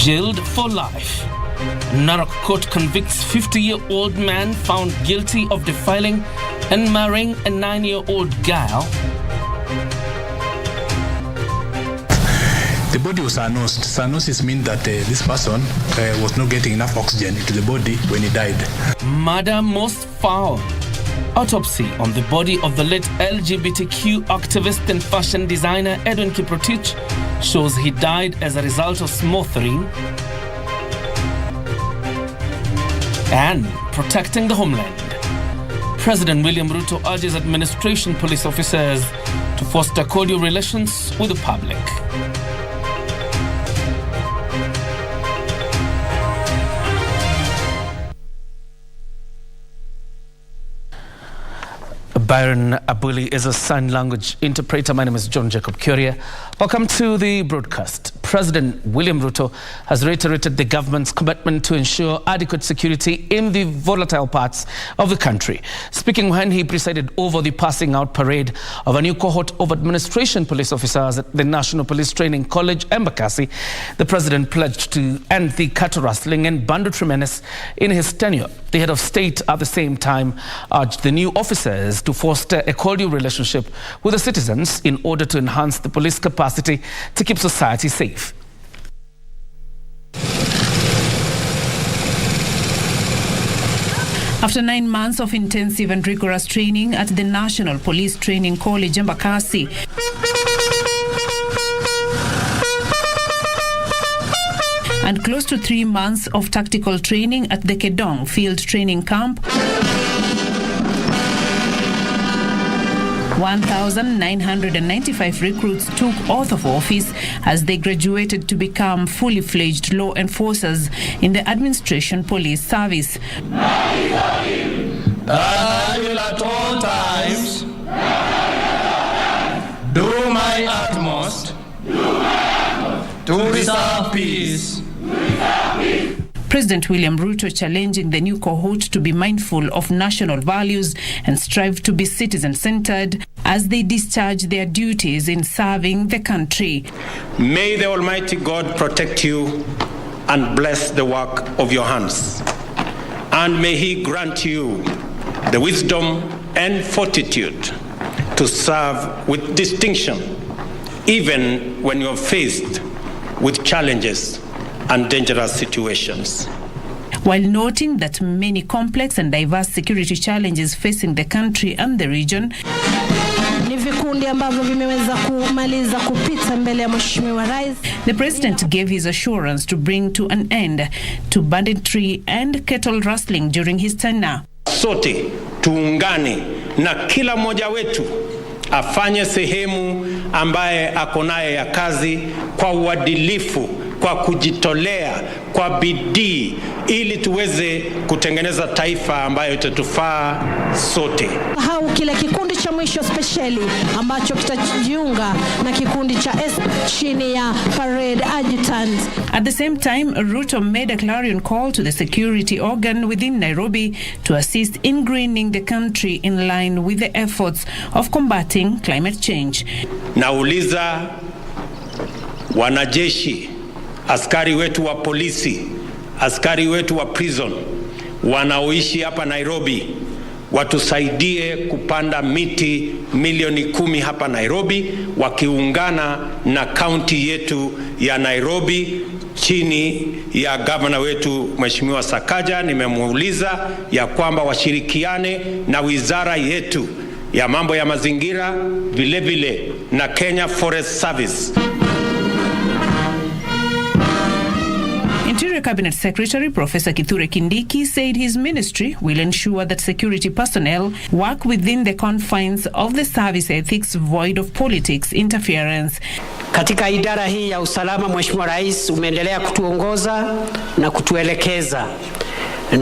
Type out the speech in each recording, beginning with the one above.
jailed for life. Narok court convicts 50-year-old man found guilty of defiling and marrying a 9-year-old girl. The body was cyanosis. Cyanosis means that this person was not getting enough oxygen into the body when he died. Murder most foul. Autopsy on the body of the late LGBTQ activist and fashion designer Edwin Kprotich shows he died as a result of smothering. And protecting the homeland. President William Ruto urges administration police officers to foster cordial relations with the public. Byron Abuli is a sign language interpreter. My name is John Jacob Curia. Welcome to the broadcast. President William Ruto has reiterated the government's commitment to ensure adequate security in the volatile parts of the country. Speaking when he presided over the passing out parade of a new cohort of administration police officers at the National Police Training College, Kipkosi, the president pledged to end the cattle rustling and banditry menace in his tenure. The head of state at the same time urged the new officers to foster a cordial relationship with the citizens in order to enhance the police capacity to keep society safe. After 9 months of intensive and rigorous training at the National Police Training College, Kipkosi, and close to 3 months of tactical training at the Kedong Field Training Camp, 1,995 recruits took oath of office as they graduated to become fully fledged law enforcers in the administration police service. I will at all times do my utmost to preserve peace. President William Ruto challenging the new cohort to be mindful of national values and strive to be citizen-centered as they discharge their duties in serving the country. May the Almighty God protect you and bless the work of your hands. And may He grant you the wisdom and fortitude to serve with distinction, even when you're faced with challenges and dangerous situations. While noting that many complex and diverse security challenges facing the country and the region, the president gave his assurance to bring to an end to banditry and cattle rustling during his tenure. Sote tuungane na kila mmoja wetu afanye sehemu ambaye akonaye ya kazi kwa uadilifu, kwa kujitolea, kwa bidii, ili tuweze kutengeneza taifa ambayo itatufaa sote. Hau kile kikundi cha mwisho speciali ambacho kitajiunga na kikundi cha S chini ya parade adjutant. At the same time, Ruto made a clarion call to the security organ within Nairobi to assist in greening the country in line with the efforts of combating climate change. Nauliza wanajeshi, askari wetu wa polisi, askari wetu wa prison wanaoishi hapa Nairobi, watusaidie kupanda miti milioni 10 hapa Nairobi, wakiungana na kaunti yetu ya Nairobi chini ya gavana wetu Mheshimiwa Sakaja. Nimemuuliza ya kwamba washirikiane na wizara yetu ya mambo ya mazingira, vile vile na Kenya Forest Service. Interior Cabinet Secretary Professor Kithure Kindiki said his ministry will ensure that security personnel work within the confines of the service ethics void of politics interference. Katika idara hii ya usalama, Mheshimiwa Rais, umeendelea kutuongoza na kutuelekeza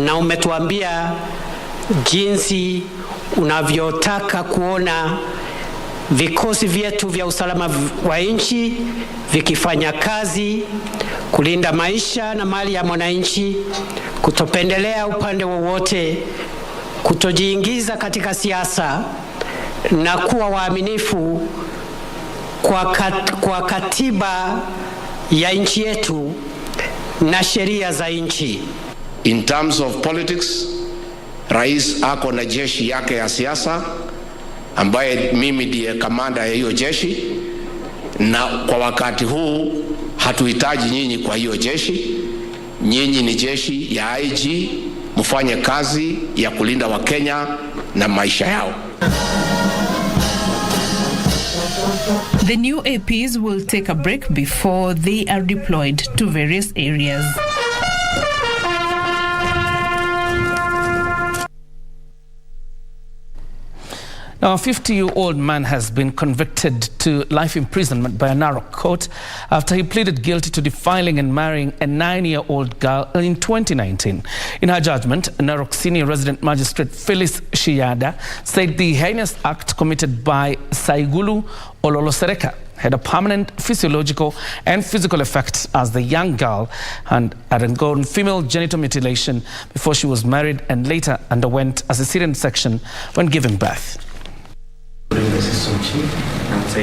na umetuambia jinsi unavyotaka kuona vikosi vyetu vya usalama wa nchi vikifanya kazi kulinda maisha na mali ya mwananchi, kutopendelea upande wowote, kutojiingiza katika siasa na kuwa waaminifu kwa katiba ya nchi yetu na sheria za nchi. In terms of politics, rais ako na jeshi yake ya siasa ambaye mimi ndiye kamanda ya hiyo jeshi, na kwa wakati huu hatuhitaji nyinyi kwa hiyo jeshi. Nyinyi ni jeshi ya IG, mfanye kazi ya kulinda Wakenya na maisha yao. The new APs will take a break before they are deployed to various areas. Now, a 50-year-old man has been convicted to life imprisonment by a Narok court after he pleaded guilty to defiling and marrying a 9-year-old girl in 2019. In her judgment, Narok Senior Resident Magistrate Phyllis Shiada said the heinous act committed by Saigulu Ololosereka had a permanent physiological and physical effect, as the young girl had undergone female genital mutilation before she was married and later underwent a cesarean section when giving birth.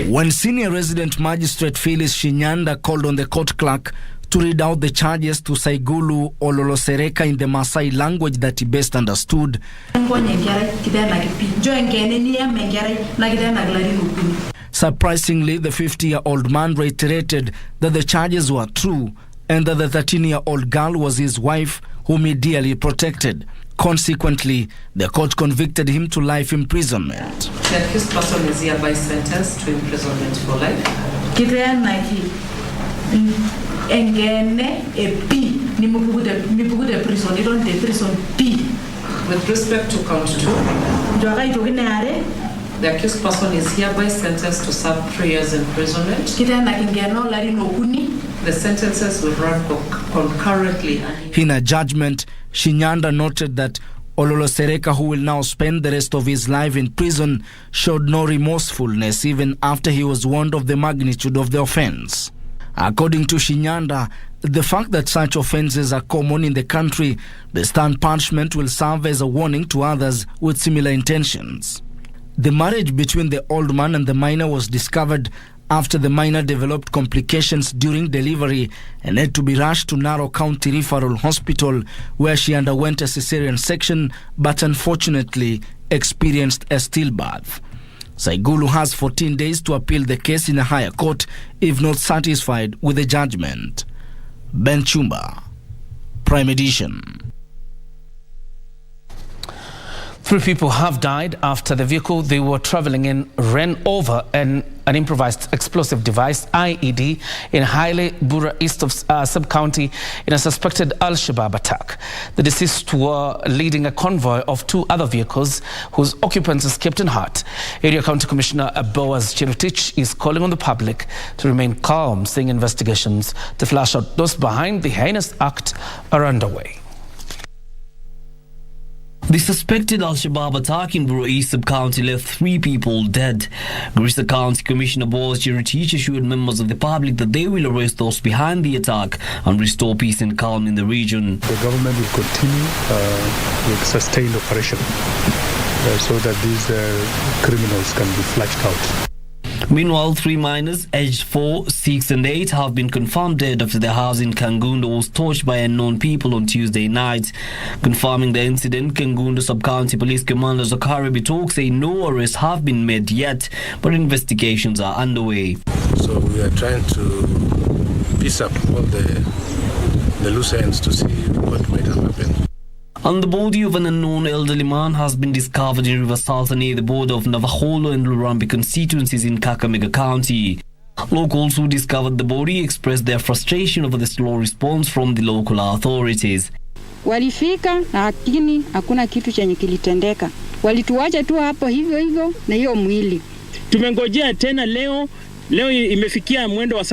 When Senior Resident Magistrate Phyllis Shinyanda called on the court clerk to read out the charges to Saigulu Ololosereka in the Maasai language that he best understood, surprisingly, the 50-year-old man reiterated that the charges were true and that the 13-year-old girl was his wife, whom he dearly protected. Consequently, the court convicted him to life imprisonment. The accused person is hereby sentenced to imprisonment for life. With respect to count 2, the accused person is hereby sentenced to serve 3 years imprisonment. The sentences will run concurrently. In a judgment, Shinyanda noted that Ololosereka, who will now spend the rest of his life in prison, showed no remorsefulness even after he was warned of the magnitude of the offense. According to Shinyanda, the fact that such offenses are common in the country, the stern punishment will serve as a warning to others with similar intentions. The marriage between the old man and the minor was discovered after the minor developed complications during delivery and had to be rushed to Narok County Referral Hospital, where she underwent a cesarean section but unfortunately experienced a stillbirth. Saigulu has 14 days to appeal the case in a higher court if not satisfied with the judgment. Ben Chumba, Prime Edition. 3 people have died after the vehicle they were traveling in ran over an improvised explosive device, IED, in Haile Bura East of Sub-County in a suspected Al-Shabaab attack. The deceased were leading a convoy of 2 other vehicles whose occupants escaped unhurt. Area County Commissioner Mboya Kprotich is calling on the public to remain calm, saying investigations to flash out those behind the heinous act are underway. The suspected Al-Shabaab attack in Bura East Sub-County left 3 people dead. Garissa County Commissioner Mboya Kprotich assured members of the public that they will arrest those behind the attack and restore peace and calm in the region. The government will continue with sustained operation so that these criminals can be flushed out. Meanwhile, 3 minors aged 4, 6 and 8 have been confirmed dead after their house in Kangundo was torched by unknown people on Tuesday night. Confirming the incident, Kangundo Sub-County Police Commander Zakari Bitok say no arrests have been made yet, but investigations are underway. So we are trying to piece up all the loose ends to see what might have happened. And the body of an unknown elderly man has been discovered in River South near the border of Navaholo and Lurambi constituencies in Kakamega County. Locals who discovered the body expressed their frustration over the slow response from the local authorities. Walifika lakini hakuna kitu chenye kilitendeka. Walituacha tu hapo hivyo hivyo na hiyo mwili. Tumengojea tena leo imefikia mwendo wa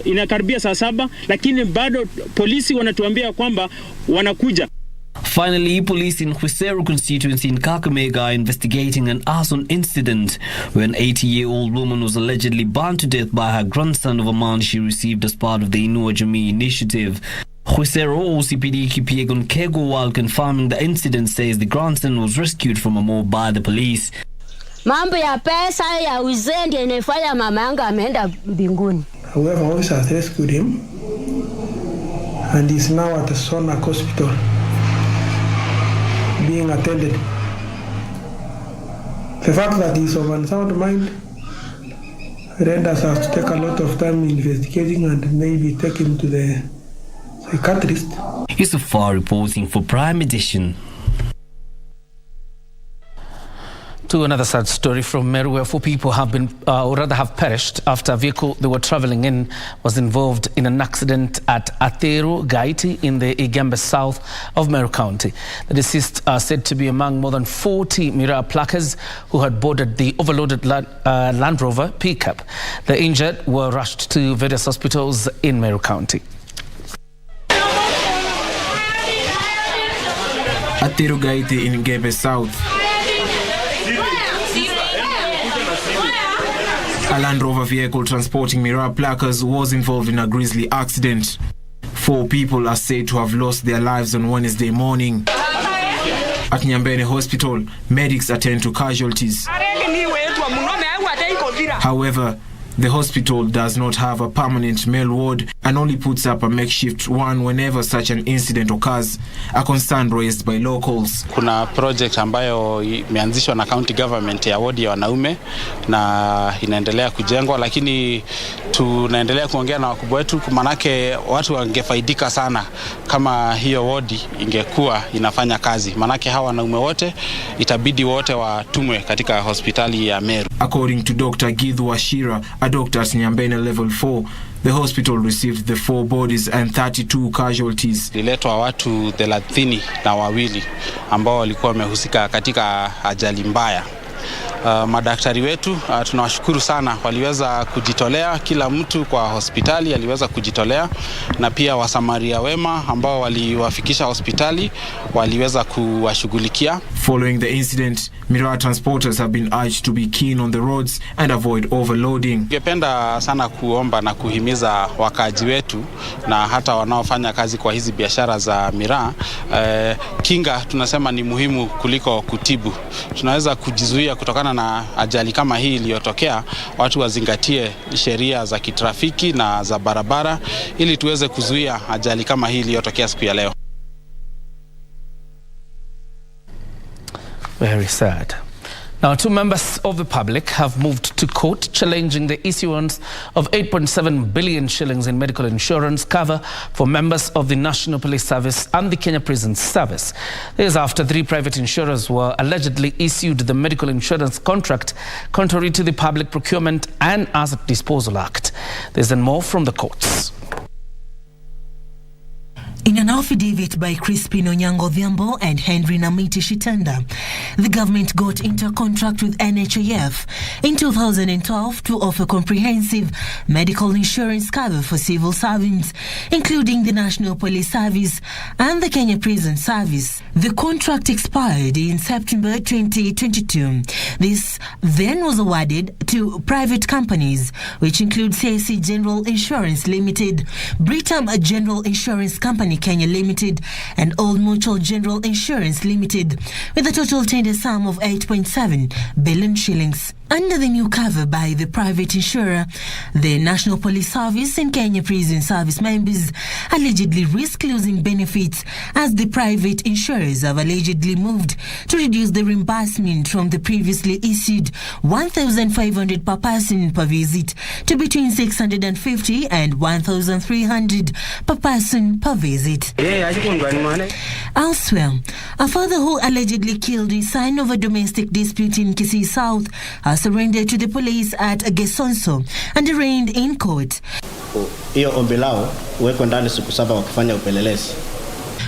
inakaribia saa 7, lakini bado polisi wanatuambia kwamba wanakuja. Finally, police in Khwiseru constituency in Kakamega are investigating an arson incident where an 80-year-old woman was allegedly burned to death by her grandson of a man she received as part of the Inua Jamii initiative. Khwiseru OCPD Kipiegon Kego, while confirming the incident, says the grandson was rescued from a mob by the police. Mambo ya pesa ya uzee ndiyo inafanya mama yangu ameenda mbinguni. However, officers rescued him and is now at the Sonak Hospital being attended. The fact that he is of unsound mind renders us to take a lot of time investigating and maybe take him to the psychiatrist. Yusufar reporting for Prime Edition. To another sad story from Meru, where 4 people have been, or rather have perished after a vehicle they were travelling in was involved in an accident at Ateru Gaiti in the Igembe south of Meru County. The deceased are said to be among more than 40 Miraa plackers who had boarded the overloaded Land Rover pickup. The injured were rushed to various hospitals in Meru County. Ateru Gaiti in Igembe South. A Land Rover vehicle transporting Miraa plackers was involved in a grisly accident. 4 people are said to have lost their lives on Wednesday morning. At Nyambene Hospital, medics attend to casualties. However, the hospital does not have a permanent male ward and only puts up a makeshift one whenever such an incident occurs, a concern raised by locals. Kuna project ambayo imeanzishwa na county government ya wodi ya wanaume na inaendelea kujengwa, lakini tunaendelea kuongea na wakubwa wetu, manake watu wangefaidika sana kama hiyo wodi ingekuwa inafanya kazi, manake hawa wanaume wote itabidi wote watumwe katika hospitali ya Meru. According to Dr. Githu Washira, a doctor at Nyambene level 4, the hospital received the 4 bodies and 32 casualties. Liletwa watu 32 ambao walikuwa wamehusika katika ajali mbaya. Madaktari wetu tunawashukuru sana, waliweza kujitolea, kila mtu kwa hospitali aliweza kujitolea, na pia wasamaria wema ambao waliwafikisha hospitali waliweza kuwashughulikia. Following the incident, Miraa transporters have been urged to be keen on the roads and avoid overloading. Ningependa sana kuomba na kuhimiza wakaaji wetu na hata wanaofanya kazi kwa hizi biashara za Miraa, kinga tunasema ni muhimu kuliko kutibu. Tunaweza kujizuia kutokana na ajali kama hii iliyotokea. Watu wazingatie sheria za kitrafiki na za barabara ili tuweze kuzuia ajali kama hii iliyotokea siku ya leo. Very sad. Now, 2 members of the public have moved to court challenging the issuance of 8.7 billion shillings in medical insurance cover for members of the National Police Service and the Kenya Prison Service. This is after 3 private insurers were allegedly issued the medical insurance contract contrary to the Public Procurement and Asset Disposal Act. There's then more from the courts. In an affidavit by Crispin Onyango Odhiambo and Henry Namiti Shitanda, the government got into a contract with NHIF in 2012 to offer comprehensive medical insurance cover for civil servants, including the National Police Service and the Kenya Prison Service. The contract expired in September 2022. This then was awarded to private companies, which include CIC General Insurance Limited, Britam General Insurance Company Kenya Limited, and Old Mutual General Insurance Limited, with a total tender sum of 8.7 billion shillings. Under the new cover by the private insurer, the National Police Service and Kenya Prison Service members allegedly risk losing benefits as the private insurers have allegedly moved to reduce the reimbursement from the previously issued 1,500 per person per visit to between 650 and 1,300 per person per visit. Elsewhere, a father who allegedly killed his son over domestic dispute in Kisii South has surrendered to the police at Gesonso and arraigned in court. Hiyo ombi lao weko ndani siku 7 wakifanya upelelezi.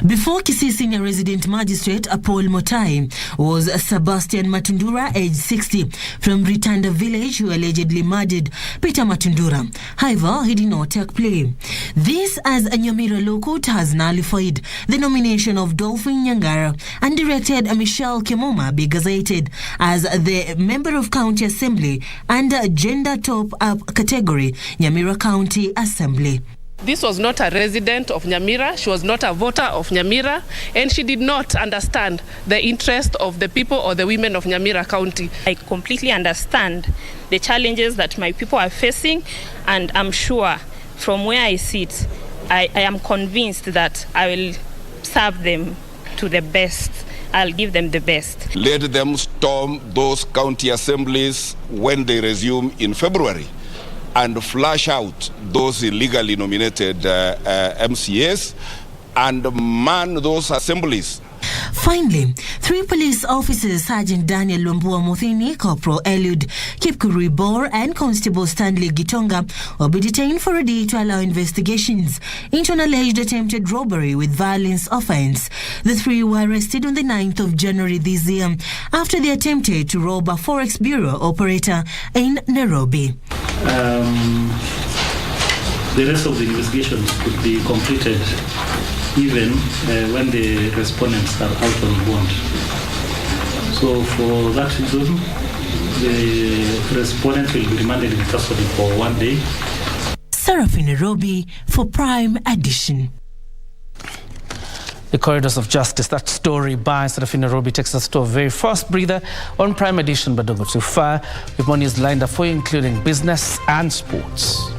Before Kisii Senior Resident Magistrate Paul Motai was Sebastian Matundura, aged 60, from Ritanda village, who allegedly murdered Peter Matundura. However, he did not take play. This as a Nyamira Law Court has nullified the nomination of Dolphin Nyangara and directed Michelle Kemoma be gazetted as the Member of County Assembly under Gender Top Up category, Nyamira County Assembly. This was not a resident of Nyamira, she was not a voter of Nyamira, and she did not understand the interest of the people or the women of Nyamira County. I completely understand the challenges that my people are facing, and I'm sure from where I sit, I am convinced that I will serve them to the best. I'll give them the best. Let them storm those county assemblies when they resume in February and flush out those illegally nominated MCAs and man those assemblies. Finally, 3 police officers, Sergeant Daniel Lumbua Muthini, Corporal Eliud Kipkosi and Constable Stanley Gitonga, will be detained for a day to allow investigations into an alleged attempted robbery with violence offense. The 3 were arrested on the 9th of January this year after they attempted to rob a Forex Bureau operator in Nairobi. The rest of the investigations could be completed even when the respondents are out on bond. So for that reason, the respondent will be remanded in custody for 1 day. Seraphin Nairobi for Prime Edition. The Corridors of Justice. That story by Seraphin Nairobi takes us to a very fast breather on Prime Edition, but don't go too far. With more news lined up for you, including business and sports.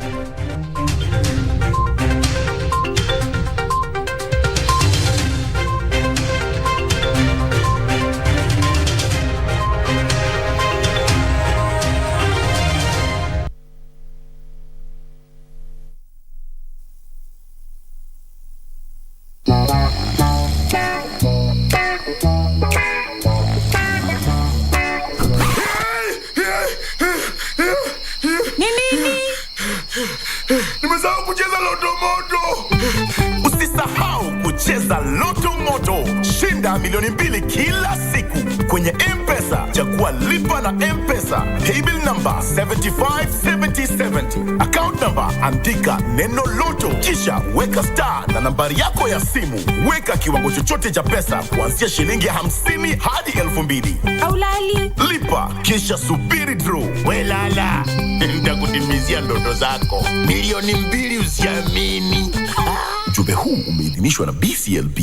Nimesahau kucheza Loto Moto. Usisahau kucheza Loto Moto. Shinda milioni 2 kila siku kwenye M-Pesa. Chagua lipa na M-Pesa. Paybill number 757070. Account number andika neno Loto. Kisha weka star na nambari yako ya simu. Weka kiwango chochote cha pesa kuanzia shilingi 50 hadi 2000. Aulali. Lipa kisha subiri draw. Welala. Nitakutimizia ndoto zako. Milioni 2 usiamini. Ujumbe huu umeidhinishwa na BCLB.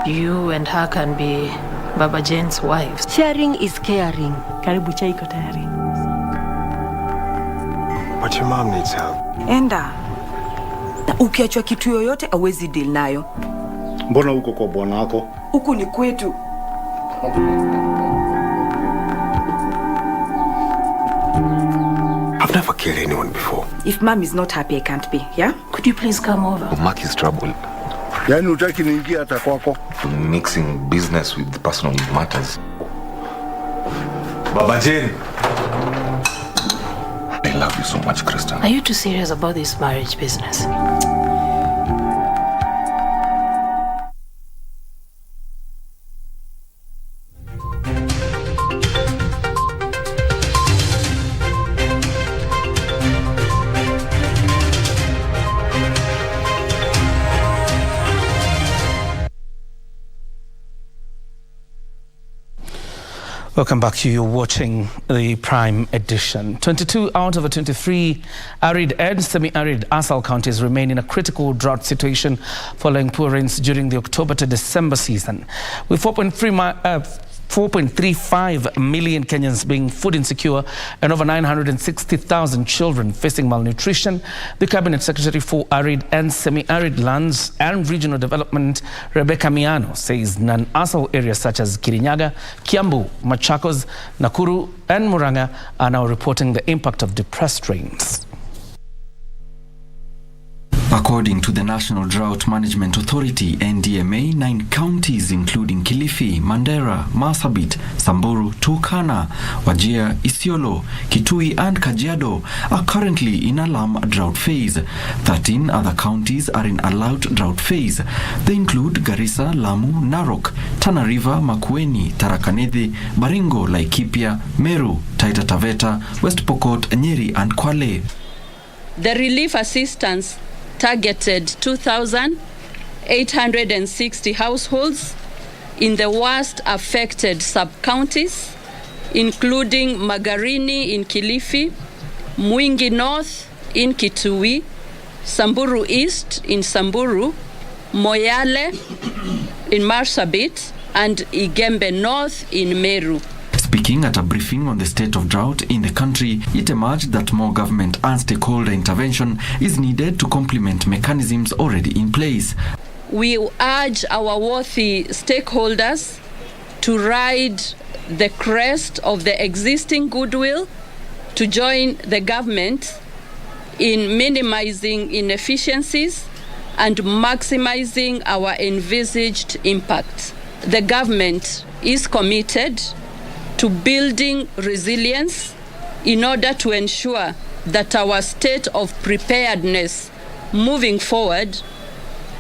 You and her can be Baba Jane's wives. Sharing is caring. Karibu chai iko tayari. But your mom needs help. Enda. Na ukiachwa kitu yoyote awezi deal nayo. Mbona uko kwa bwana wako? Huku ni kwetu. I've never killed anyone before. If mom is not happy, I can't be, yeah? Could you please come over? Mark is trouble. Yaani utaki niingia hata kwako? Mixing business with personal matters. Baba Jane. I love you so much, Krista. Are you too serious about this marriage business? Welcome back. You're watching the Prime Edition. 22 out of the 23 arid and semi-arid ASAL counties remain in a critical drought situation following poor rains during the October to December season. With 4.35 million Kenyans being food insecure and over 960,000 children facing malnutrition, the Cabinet Secretary for Arid and Semi-Arid Lands and Regional Development, Rebecca Miano, says non-ASAL areas such as Kirinyaga, Kiambu, Machakos, Nakuru and Murang'a are now reporting the impact of depressed rains. According to the National Drought Management Authority, NDMA, 9 counties including Kilifi, Mandera, Marsabit, Samburu, Turkana, Wajir, Isiolo, Kitui and Kajiado are currently in alarm drought phase. 13 other counties are in allowed drought phase. They include Garissa, Lamu, Narok, Tana River, Makueni, Tharaka Nithi, Baringo, Laikipia, Meru, Taita Taveta, West Pokot, Nyeri and Kwale. The relief assistance targeted 2,860 households in the worst affected sub-counties, including Magarini in Kilifi, Mwingi North in Kitui, Samburu East in Samburu, Moyale in Marsabit, and Igembe North in Meru. Speaking at a briefing on the state of drought in the country, it emerged that more government and stakeholder intervention is needed to complement mechanisms already in place. We urge our worthy stakeholders to ride the crest of the existing goodwill to join the government in minimizing inefficiencies and maximizing our envisaged impact. The government is committed to building resilience in order to ensure that our state of preparedness moving forward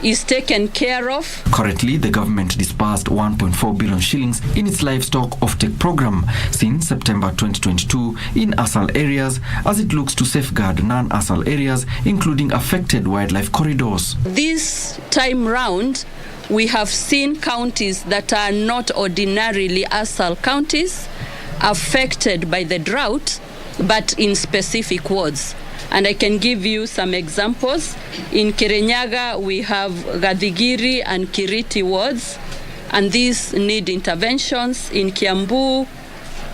is taken care of. Currently, the government disbursed 1.4 billion shillings in its livestock offtake program since September 2022 in ASAL areas as it looks to safeguard non-ASAL areas, including affected wildlife corridors. This time round, we have seen counties that are not ordinarily ASAL counties affected by the drought, but in specific wards. And I can give you some examples. In Kirinyaga, we have Gadigiri and Kiriti wards, and these need interventions. In Kiambu,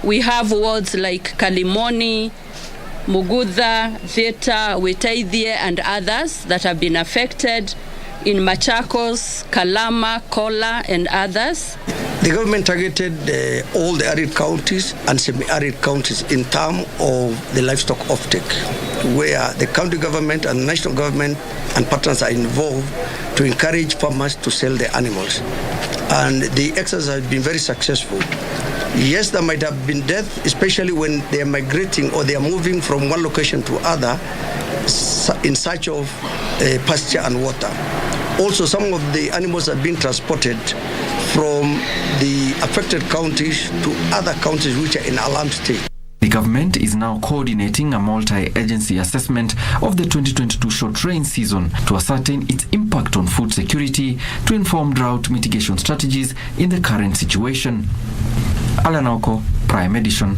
we have wards like Kalimoni, Mugudha, Theta, Wetaithie, and others that have been affected. In Machakos, Kalama, Kola, and others. The government targeted all the arid counties and semi-arid counties in terms of the livestock offtake, where the county government and national government and partners are involved to encourage farmers to sell their animals. And the exercise has been very successful. Yes, there might have been death, especially when they are migrating or they are moving from one location to other in search of pasture and water. Also, some of the animals are being transported from the affected counties to other counties which are in alarm state. The government is now coordinating a multi-agency assessment of the 2022 short rain season to ascertain its impact on food security to inform drought mitigation strategies in the current situation. Alan Oko, Prime Edition.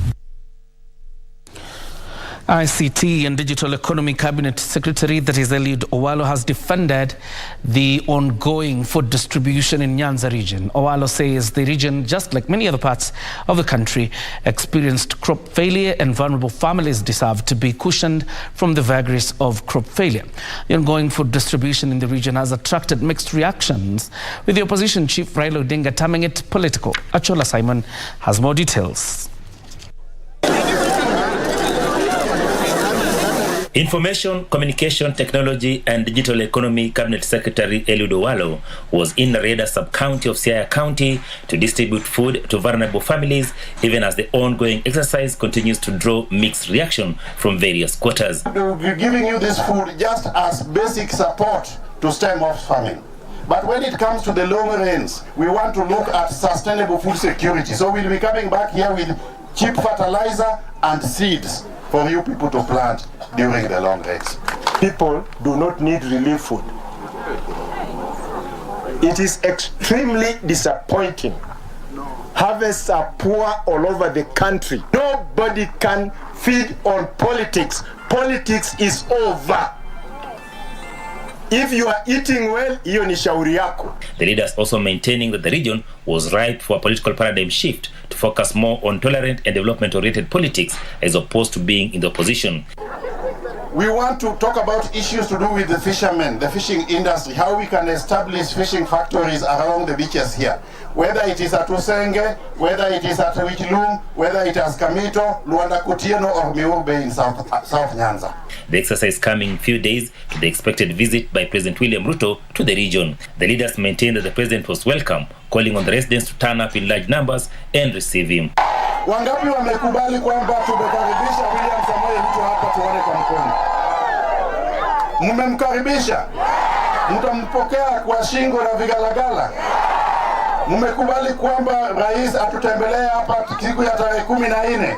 ICT and Digital Economy Cabinet Secretary, that is Eliud Owalo, has defended the ongoing food distribution in Nyanza region. Owalo says the region, just like many other parts of the country, experienced crop failure and vulnerable families deserve to be cushioned from the vagaries of crop failure. The ongoing food distribution in the region has attracted mixed reactions, with the opposition chief Raila Odinga terming it political. Achola Simon has more details. Information, Communication Technology and Digital Economy Cabinet Secretary Eliud Owalo was in Reda sub-county of Siaya County to distribute food to vulnerable families, even as the ongoing exercise continues to draw mixed reaction from various quarters. We're giving you this food just as basic support to stem off famine. But when it comes to the long rains, we want to look at sustainable food security. So we'll be coming back here with cheap fertilizer and seeds for you people to plant during the long rains. People do not need relief food. It is extremely disappointing. Harvests are poor all over the country. Nobody can feed on politics. Politics is over. If you are eating well, hiyo ni shauri yako. The leaders also maintaining that the region was ripe for a political paradigm shift to focus more on tolerant and development-oriented politics as opposed to being in the opposition. We want to talk about issues to do with the fishermen, the fishing industry, how we can establish fishing factories along the beaches here. Whether it is at Usenge, whether it is at Wichilum, whether it is Kamito, Luanda Kutieno or Miurbe in South Nyanza. The exercise coming few days to the expected visit by President William Ruto to the region. The leaders maintained that the president was welcome, calling on the residents to turn up in large numbers and receive him. Wangapi wamekubali kwamba tumekaribisha William Samoei Ruto hapa tuone kwa mkono? Mmemkaribisha? Mtampokea kwa shingo na vigalagala? Mmekubali kwamba rais atutembelee hapa siku ya tarehe 14?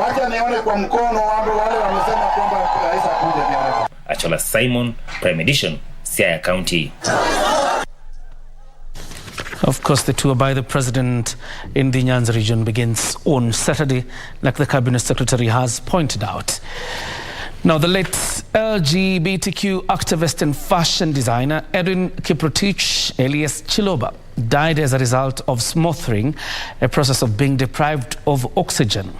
Wacha nione kwa mkono wale wamesema kwamba rais akuje nione. Achola Simon, Prime Edition, Siaya County. Of course, the tour by the president in the Nyanza region begins on Saturday, like the cabinet secretary has pointed out. Now, the late LGBTQ activist and fashion designer Edwin Kprotich, alias Chiloba, died as a result of smothering, a process of being deprived of oxygen.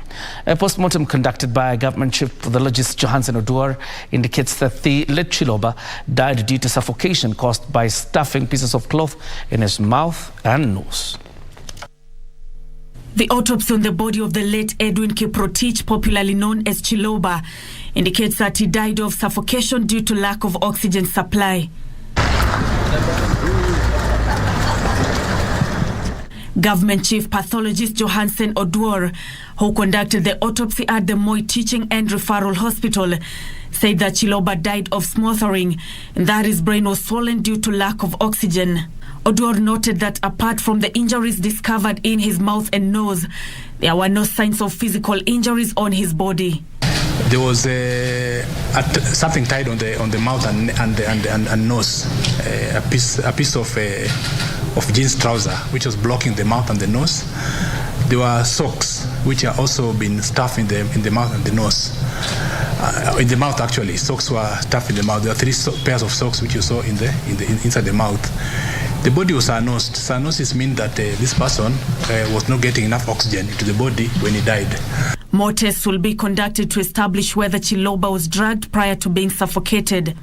A post-mortem conducted by government chief pathologist Johansen Oduor indicates that the late Chiloba died due to suffocation caused by stuffing pieces of cloth in his mouth and nose. The autopsy on the body of the late Edwin Kprotich, popularly known as Chiloba, indicates that he died of suffocation due to lack of oxygen supply. Government Chief Pathologist Johansen Oduor, who conducted the autopsy at the Moi Teaching and Referral Hospital, said that Chiloba died of smothering and that his brain was swollen due to lack of oxygen. Oduor noted that apart from the injuries discovered in his mouth and nose, there were no signs of physical injuries on his body. There was something tied on the mouth and nose, a piece of jeans trouser which was blocking the mouth and the nose. There were socks which are also been stuffed in the mouth and the nose. In the mouth, actually, socks were stuffed in the mouth. There are 3 pairs of socks which you saw inside the mouth. The body was cyanosed. Cyanosis means that this person was not getting enough oxygen into the body when he died. More tests will be conducted to establish whether Chiloba was drugged prior to being suffocated.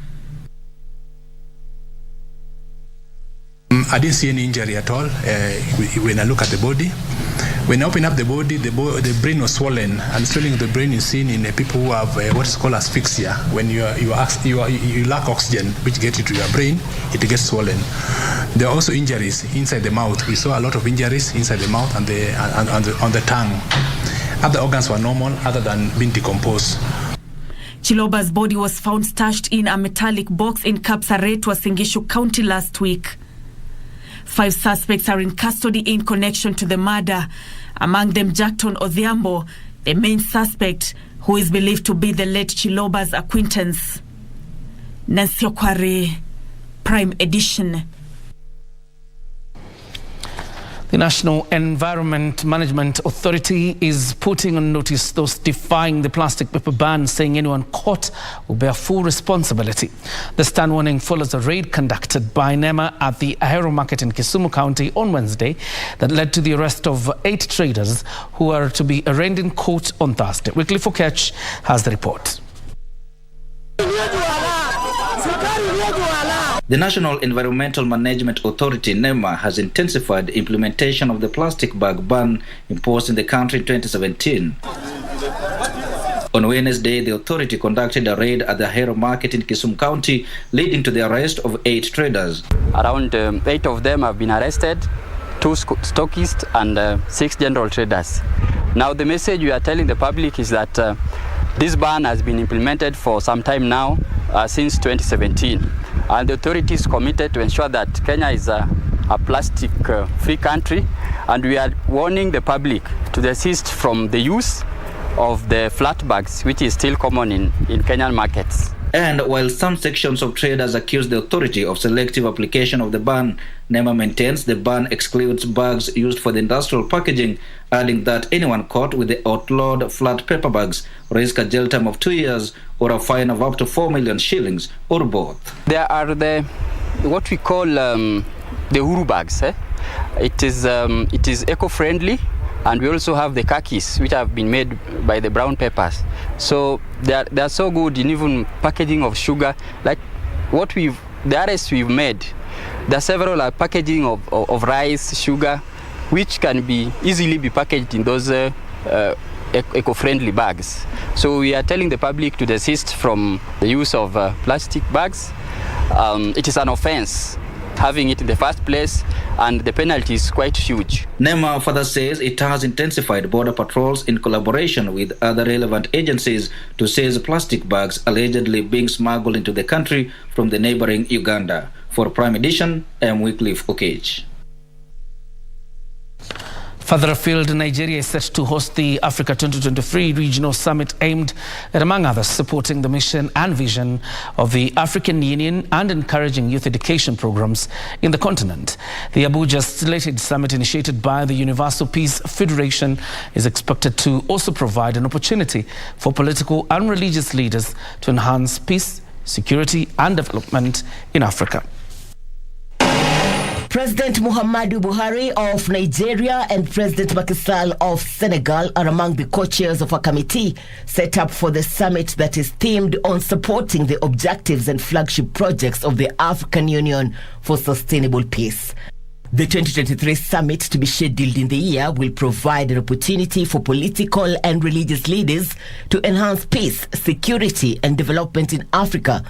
I didn't see any injury at all when I look at the body. When I open up the body, the brain was swollen, and swelling of the brain is seen in people who have what is called asphyxia. When you lack oxygen, which gets into your brain, it gets swollen. There are also injuries inside the mouth. We saw a lot of injuries inside the mouth and on the tongue. Other organs were normal, other than being decomposed. Chiloba's body was found stashed in a metallic box in Kapsaret, Singishu County last week. 5 suspects are in custody in connection to the murder, among them Jackton Odhiambo, the main suspect, who is believed to be the late Chiloba's acquaintance. Nancy Okware, Prime Edition. The National Environment Management Authority is putting on notice those defying the plastic paper ban, saying anyone caught will bear full responsibility. The stern warning follows a raid conducted by NEMA at the Ahero Market in Kisumu County on Wednesday that led to the arrest of 8 traders who are to be arraigned in court on Thursday. Wycliffe Okech has the report. The National Environmental Management Authority, NEMA, has intensified the implementation of the plastic bag ban imposed in the country in 2017. On Wednesday, the authority conducted a raid at the Ahero Market in Kisumu County, leading to the arrest of 8 traders. Around 8 of them have been arrested, 2 stockists and 6 general traders. Now, the message we are telling the public is that this ban has been implemented for some time now, since 2017. And the authority is committed to ensure that Kenya is a plastic-free country, and we are warning the public to desist from the use of the flat bags, which is still common in Kenyan markets. And while some sections of traders accuse the authority of selective application of the ban, NEMA maintains the ban excludes bags used for the industrial packaging, adding that anyone caught with the outlawed flat paper bags risk a jail term of 2 years or a fine of up to 4 million shillings or both. There are what we call the Uru bags. It is eco-friendly. And we also have the kakis, which have been made by the brown papers. So they are so good in even packaging of sugar. Like the arrests we've made, there are several packaging of rice, sugar, which can easily be packaged in those eco-friendly bags. So we are telling the public to desist from the use of plastic bags. It is an offense having it in the first place, and the penalty is quite huge. NEMA further says it has intensified border patrols in collaboration with other relevant agencies to seize plastic bags allegedly being smuggled into the country from the neighboring Uganda. For Prime Edition, I am Wycliffe Okech. Further afield, Nigeria is set to host the Africa 2023 Regional Summit aimed at, among others, supporting the mission and vision of the African Union and encouraging youth education programs in the continent. The Abuja-slated summit, initiated by the Universal Peace Federation, is expected to also provide an opportunity for political and religious leaders to enhance peace, security and development in Africa. President Muhammadu Buhari of Nigeria and President Macky Sall of Senegal are among the co-chairs of a committee set up for the summit that is themed on supporting the objectives and flagship projects of the African Union for Sustainable Peace. The 2023 summit, to be scheduled in the year, will provide an opportunity for political and religious leaders to enhance peace, security, and development in Africa.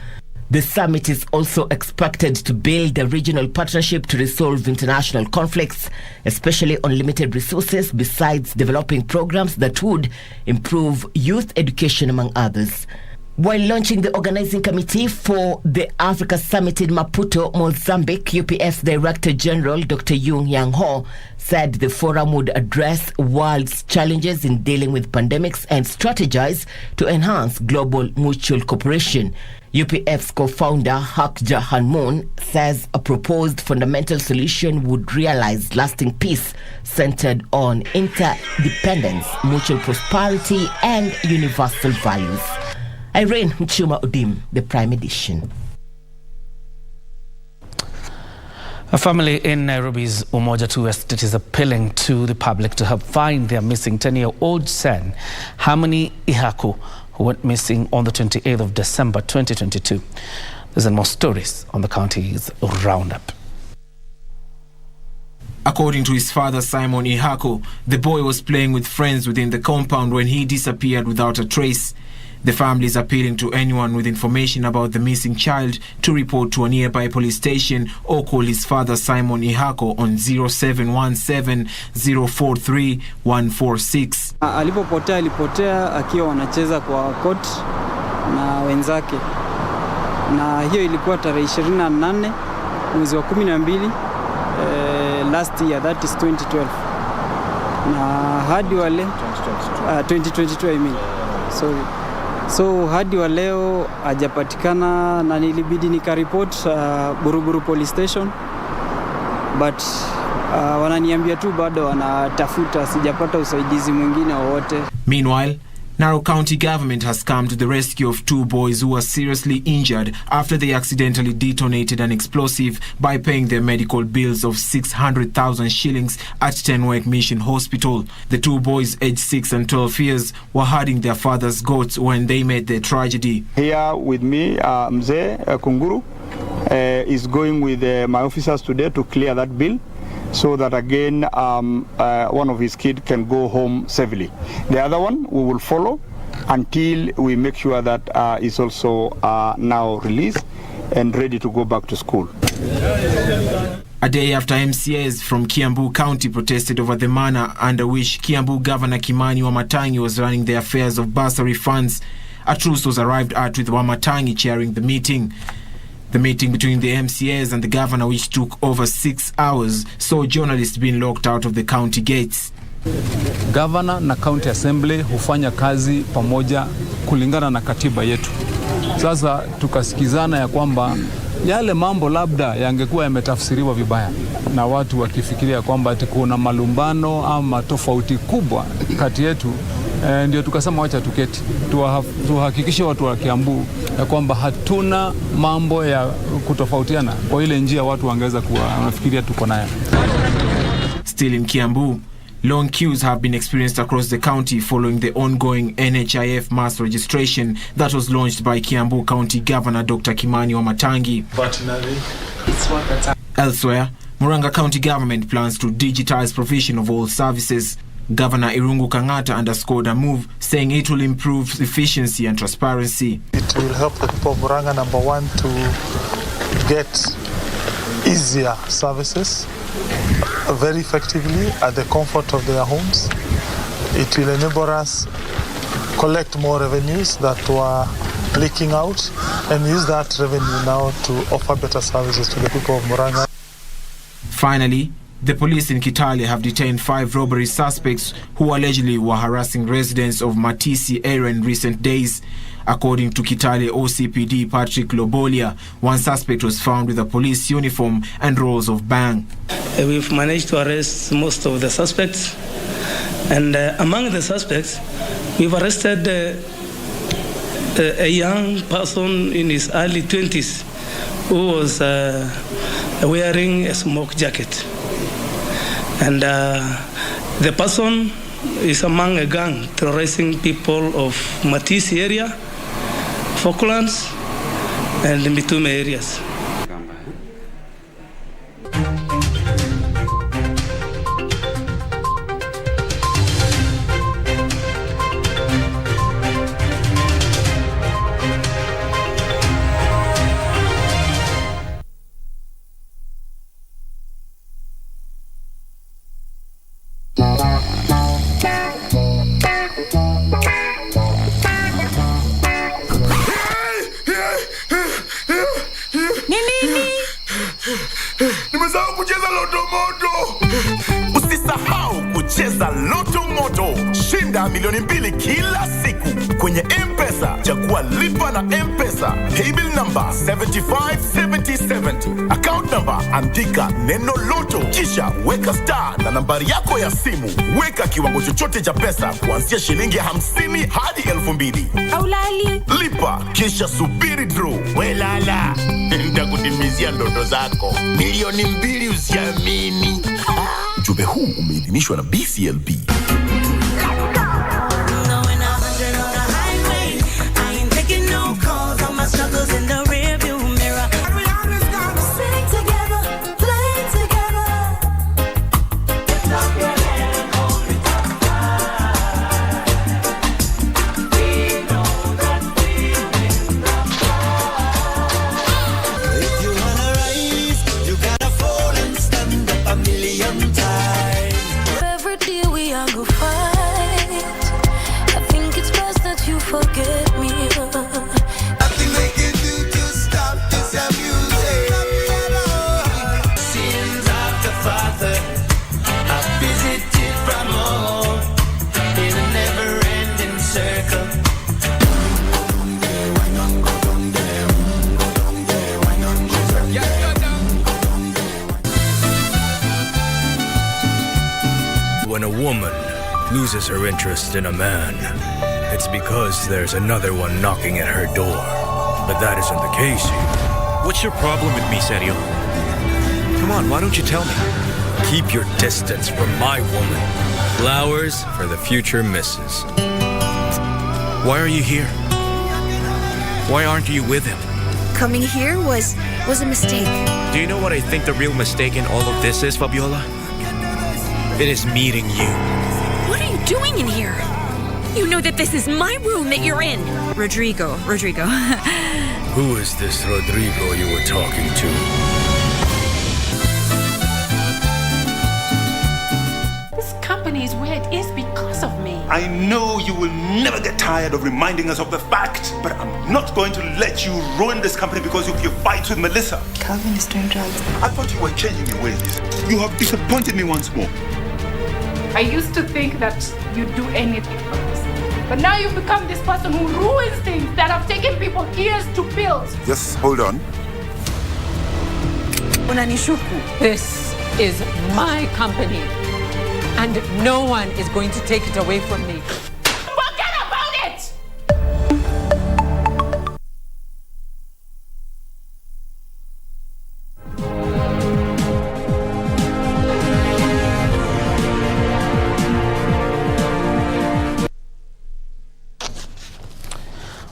The summit is also expected to build a regional partnership to resolve international conflicts, especially on limited resources, besides developing programs that would improve youth education, among others. While launching the organizing committee for the Africa Summit in Maputo, Mozambique, UPS Director General Dr. Yung Yang Ho said the forum would address world's challenges in dealing with pandemics and strategize to enhance global mutual cooperation. UPF's co-founder Hakja Hanmoon says a proposed fundamental solution would realize lasting peace centered on interdependence, mutual prosperity, and universal values. Irene Mchuma Odim, the Prime Edition. A family in Nairobi's Umoja 2 estate is appealing to the public to help find their missing 10-year-old son, Harmony Ihaku, who went missing on the 28th of December 2022. There's more stories on the county's roundup. According to his father, Simon Ihaku, the boy was playing with friends within the compound when he disappeared without a trace. The family is appealing to anyone with information about the missing child to report to a nearby police station or call his father, Simon Ihaku, on 0717 043 146. Alipotea akiwa wanacheza kwa court na wenzake, na hiyo ilikuwa tarehe 28 mwezi wa 12 last year, that is 2012, na hadi wale 2022 I mean, sorry. So hadi wa leo hajapatikana, na nilibidi nikaripoti Buruburu police station, but wananiambia tu bado wanatafuta, sijapata usaidizi mwingine wowote. Meanwhile, Narok County government has come to the rescue of two boys who were seriously injured after they accidentally detonated an explosive by paying their medical bills of 600,000 shillings at Tenwek Mission Hospital. The two boys, aged 6 and 12 years, were herding their father's goats when they met their tragedy. Here with me, Mzee Kunguru is going with my officers today to clear that bill, so that again one of his kids can go home safely. The other one we will follow until we make sure that is also now released and ready to go back to school. A day after MCAs from Kiambu County protested over the manner under which Kiambu Governor Kimani Wamatangi was running the affairs of bursary funds, a truce was arrived at with Wamatangi chairing the meeting. The meeting between the MCAs and the governor, which took over 6 hours, saw journalists being locked out of the county gates. Governor na county assembly hufanya kazi pamoja kulingana na katiba yetu. Sasa tukasikizana ya kwamba yale mambo labda yangekuwa yametafsiriwa vibaya na watu wakifikiria kwamba kuna malumbano ama tofauti kubwa kati yetu. Ndio tukasema wacha tuketi tuhakikishe watu wa Kiambu ya kwamba hatuna mambo ya kutofautiana kwa ile njia watu wangeweza kuwa wanafikiria tuko nayo. Still in Kiambu, long queues have been experienced across the county following the ongoing NHIF mass registration that was launched by Kiambu County Governor Dr. Kimani Wamatangi. Elsewhere, Murang'a County government plans to digitize provision of all services. Governor Irungu Kangata underscored a move, saying it will improve efficiency and transparency. It will help the people of Murang'a, number one, to get easier services very effectively at the comfort of their homes. It will enable us collect more revenues that were leaking out and use that revenue now to offer better services to the people of Murang'a. Finally, the police in Kitale have detained 5 robbery suspects who allegedly were harassing residents of Matisi area in recent days. According to Kitale OCPD Patrick Lobolia, one suspect was found with a police uniform and rolls of bang. We've managed to arrest most of the suspects, and among the suspects, we've arrested a young person in his early 20s who was wearing a smoke jacket. And the person is among a gang terrorizing people of Matisi area, Falklands, and Mitume areas. Nimesahau kucheza Loto Moto. Usisahau kucheza Loto Moto. Shinda milioni 2 kila siku kwenye M-Pesa. Chagua lipa na M-Pesa. Paybill number 757070. Account number andika neno Loto. Kisha weka star na nambari yako ya simu. Weka kiwango chochote cha pesa kuanzia shilingi 50 hadi 2000. Aulali. Lipa kisha subiri draw. Welala. Nitakutimizia ndoto zako. Milioni 2 usiamini. Ujumbe huu umeidhinishwa na BCLB. Forget me. Nothing they can do to stop this abuse. Sins of the Father are visited from all in a never-ending circle. When a woman loses her interest in a man, it's because there's another one knocking at her door. But that isn't the case here. What's your problem with me, Sergio? Come on, why don't you tell me? Keep your distance from my woman. Flowers for the future missus. Why are you here? Why aren't you with him? Coming here was a mistake. Do you know what I think the real mistake in all of this is, Fabiola? It is meeting you. What are you doing in here? You know that this is my room that you're in. Rodrigo. Who is this Rodrigo you were talking to? This company is where it is because of me. I know you will never get tired of reminding us of the fact, but I'm not going to let you ruin this company because of your fights with Melissa. Calvin is doing drugs. I thought you were changing your ways. You have disappointed me once more. I used to think that you'd do anything for us. But now you've become this person who ruins things that have taken people years to build. Just hold on. Unanishuku. This is my company, and no one is going to take it away from me. Forget about it!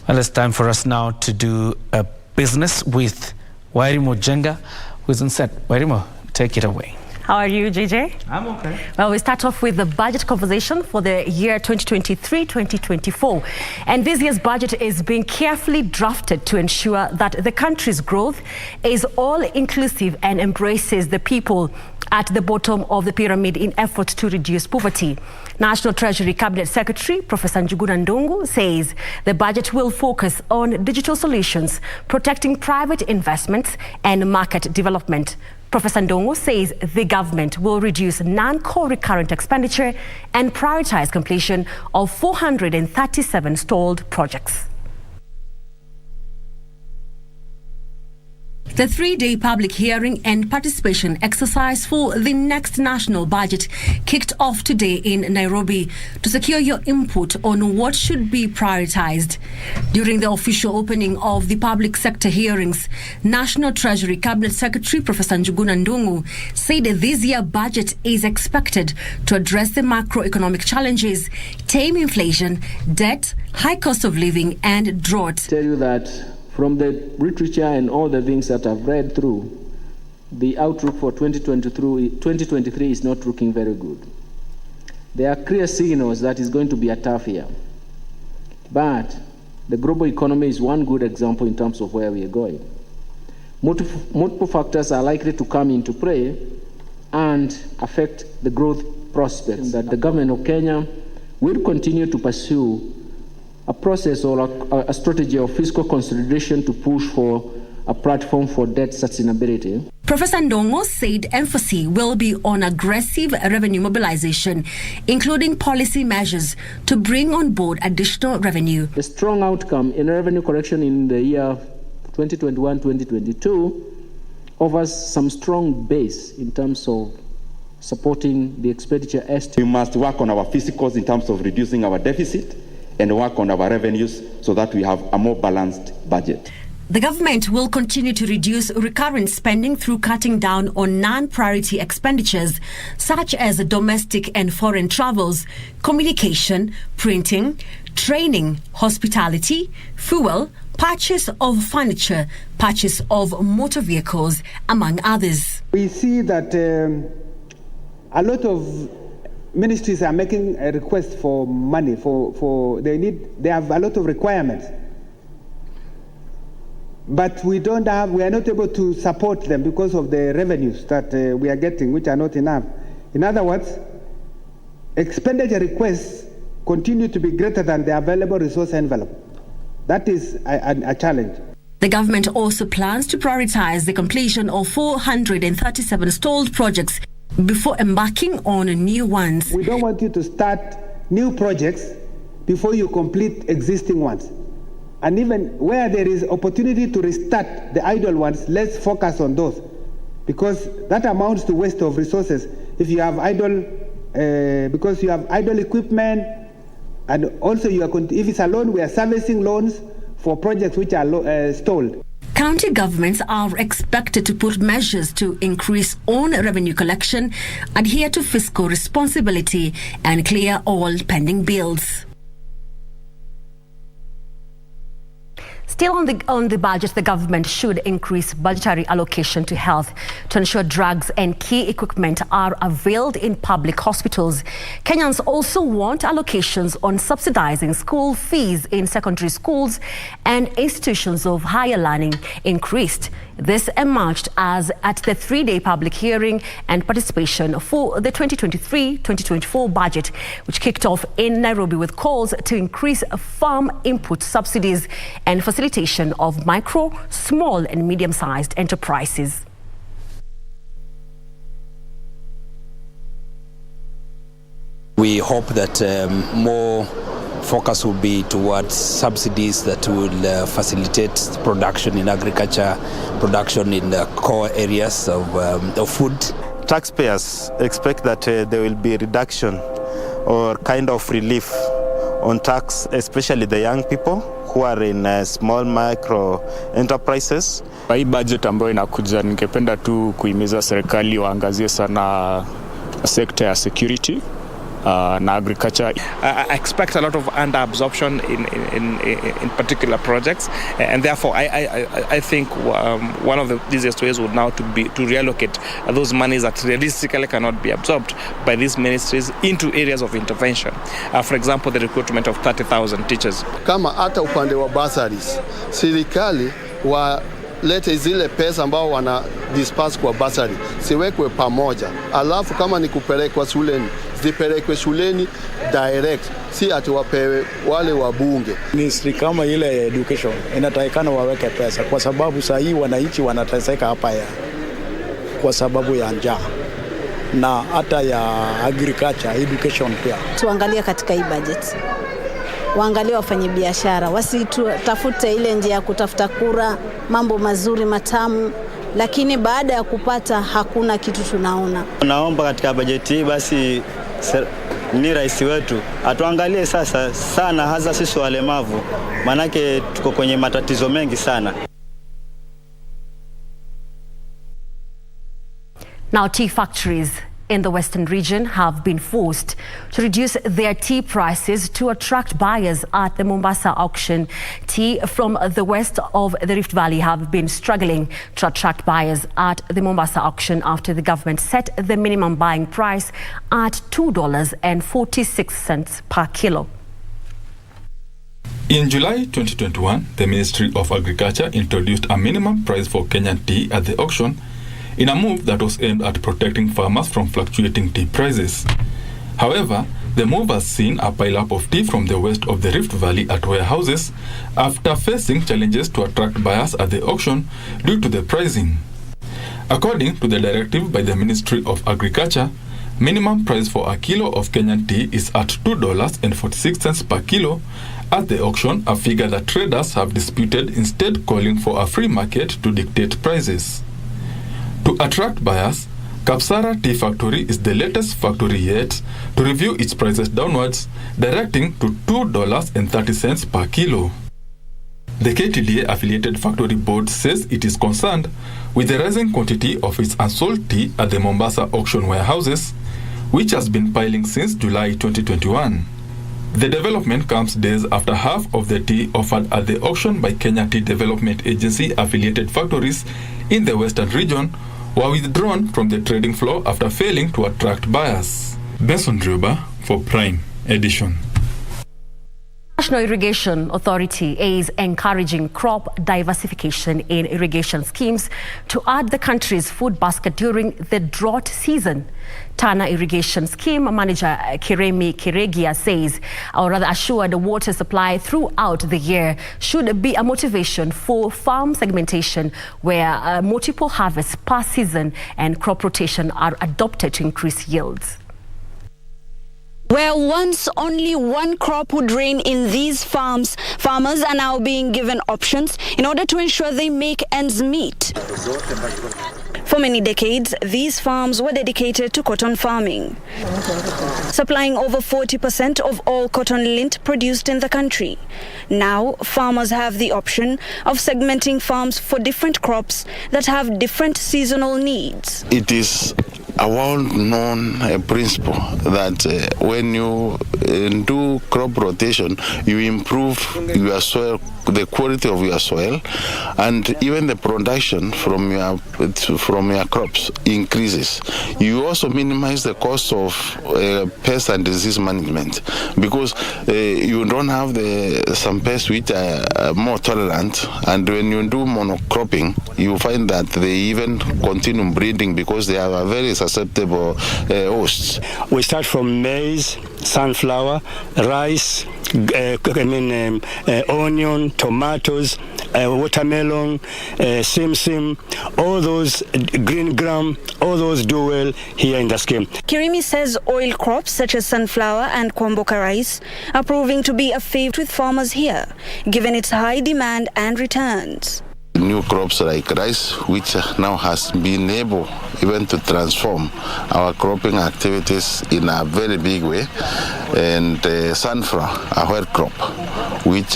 Well, it's time for us now to do a business with Wairimo Jenga, who's on set. Wairimo, take it away. How are you, JJ? I'm okay. Well, we start off with the budget conversation for the year 2023-2024. And this year's budget is being carefully drafted to ensure that the country's growth is all-inclusive and embraces the people at the bottom of the pyramid in efforts to reduce poverty. National Treasury Cabinet Secretary Professor Njuguna Ndungu says the budget will focus on digital solutions, protecting private investments and market development. Professor Ndungu says the government will reduce non-core recurrent expenditure and prioritize completion of 437 stalled projects. The 3-day public hearing and participation exercise for the next national budget kicked off today in Nairobi to secure your input on what should be prioritized. During the official opening of the public sector hearings, National Treasury Cabinet Secretary Professor Njuguna Ndung'u said this year's budget is expected to address the macroeconomic challenges, tame inflation, debt, high cost of living and drought. Tell you that from the literature and all the things that I've read through, the outlook for 2023 is not looking very good. There are clear signals that it's going to be a tough year. But the global economy is one good example in terms of where we are going. Multiple factors are likely to come into play and affect the growth prospects that the government of Kenya will continue to pursue a process or a strategy of fiscal consolidation to push for a platform for debt sustainability. Professor Ndung'u said emphasis will be on aggressive revenue mobilization, including policy measures to bring on board additional revenue. The strong outcome in revenue collection in the year 2021-2022 offers some strong base in terms of supporting the expenditure estimate. We must work on our physicals in terms of reducing our deficit and work on our revenues so that we have a more balanced budget. The government will continue to reduce recurrent spending through cutting down on non-priority expenditures such as domestic and foreign travels, communication, printing, training, hospitality, fuel, purchase of furniture, purchase of motor vehicles, among others. We see that a lot of ministries are making a request for money they have a lot of requirements. But we are not able to support them because of the revenues that we are getting, which are not enough. In other words, expenditure requests continue to be greater than the available resource envelope. That is a challenge. The government also plans to prioritize the completion of 437 stalled projects before embarking on new ones. We don't want you to start new projects before you complete existing ones. And even where there is opportunity to restart the idle ones, let's focus on those, because that amounts to waste of resources. If you have idle, because you have idle equipment, and also if it's a loan, we are servicing loans for projects which are stalled. County governments are expected to put measures to increase own revenue collection, adhere to fiscal responsibility, and clear all pending bills. Still on the budget, the government should increase budgetary allocation to health to ensure drugs and key equipment are availed in public hospitals. Kenyans also want allocations on subsidizing school fees in secondary schools and institutions of higher learning increased. This emerged as at the 3-day public hearing and participation for the 2023-2024 budget, which kicked off in Nairobi with calls to increase farm input subsidies and facilitation of micro, small and medium-sized enterprises. We hope that more focus will be towards subsidies that will facilitate production in agriculture, production in the core areas of food. Taxpayers expect that there will be reduction or kind of relief on tax, especially the young people who are in small micro enterprises. Hii budget ambayo inakuja, ningependa tu kuhimiza serikali waangazie sana sekta ya security na agriculture. I expect a lot of under-absorption in particular projects, and therefore I think one of the easiest ways would now to reallocate those monies that realistically cannot be absorbed by these ministries into areas of intervention. For example, the recruitment of 30,000 teachers. Kama hata upande wa bursaries, serikali lete zile pesa ambao wana disperse kwa bursary siwekwe pamoja, alafu kama ni kupelekwa shuleni zipelekwe shuleni direct, si ati wapewe wale wabunge. Ministry kama ile education inatakikana waweke pesa, kwa sababu saa hii wananchi wanateseka hapa kwa sababu ya njaa, na hata ya agriculture education pia. Tuangalie katika hii budget, waangalie wafanye biashara, wasitafute ile njia ya kutafuta kura, mambo mazuri matamu, lakini baada ya kupata hakuna kitu tunaona. Naomba katika bajeti hii basi ni rais wetu atuangalie sasa sana, hasa sisi walemavu, manake tuko kwenye matatizo mengi sana. Now, tea factories in the Western region have been forced to reduce their tea prices to attract buyers at the Mombasa auction. Tea from the west of the Rift Valley have been struggling to attract buyers at the Mombasa auction after the government set the minimum buying price at $2.46 per kilo. In July 2021, the Ministry of Agriculture introduced a minimum price for Kenyan tea at the auction, in a move that was aimed at protecting farmers from fluctuating tea prices. However, the move has seen a pile-up of tea from the west of the Rift Valley at warehouses after facing challenges to attract buyers at the auction due to the pricing. According to the directive by the Ministry of Agriculture, minimum price for a kilo of Kenyan tea is at $2.46 per kilo at the auction, a figure that traders have disputed, instead calling for a free market to dictate prices. To attract buyers, Kapsara Tea Factory is the latest factory yet to review its prices downwards, directing to $2.30 per kilo. The KTDA-affiliated factory board says it is concerned with the rising quantity of its unsold tea at the Mombasa auction warehouses, which has been piling since July 2021. The development comes days after half of the tea offered at the auction by Kenya Tea Development Agency affiliated factories in the Western region were withdrawn from the trading floor after failing to attract buyers. Benson Drioba for Prime Edition. National Irrigation Authority is encouraging crop diversification in irrigation schemes to add the country's food basket during the drought season. Tana Irrigation Scheme Manager Kiremi Kiregia says, or rather assured water supply throughout the year should be a motivation for farm segmentation where multiple harvests per season and crop rotation are adopted to increase yields. Where once only one crop would reign in these farms, farmers are now being given options in order to ensure they make ends meet. For many decades, these farms were dedicated to cotton farming, supplying over 40% of all cotton lint produced in the country. Now, farmers have the option of segmenting farms for different crops that have different seasonal needs. It is a well-known principle that when you do crop rotation, you improve your soil, the quality of your soil, and even the production from your crops increases. You also minimize the cost of pest and disease management because you don't have some pests which are more tolerant, and when you do monocropping, you find that they even continue breeding because they have a very susceptible hosts. We start from maize, sunflower, rice, onion, tomatoes, watermelon, simsim, all those green gram, all those do well here in the scheme. Kirimi says oil crops such as sunflower and kwamboka rice are proving to be a favorite with farmers here, given its high demand and returns. New crops like rice, which now has been able even to transform our cropping activities in a very big way, and sunflower, a wheat crop, which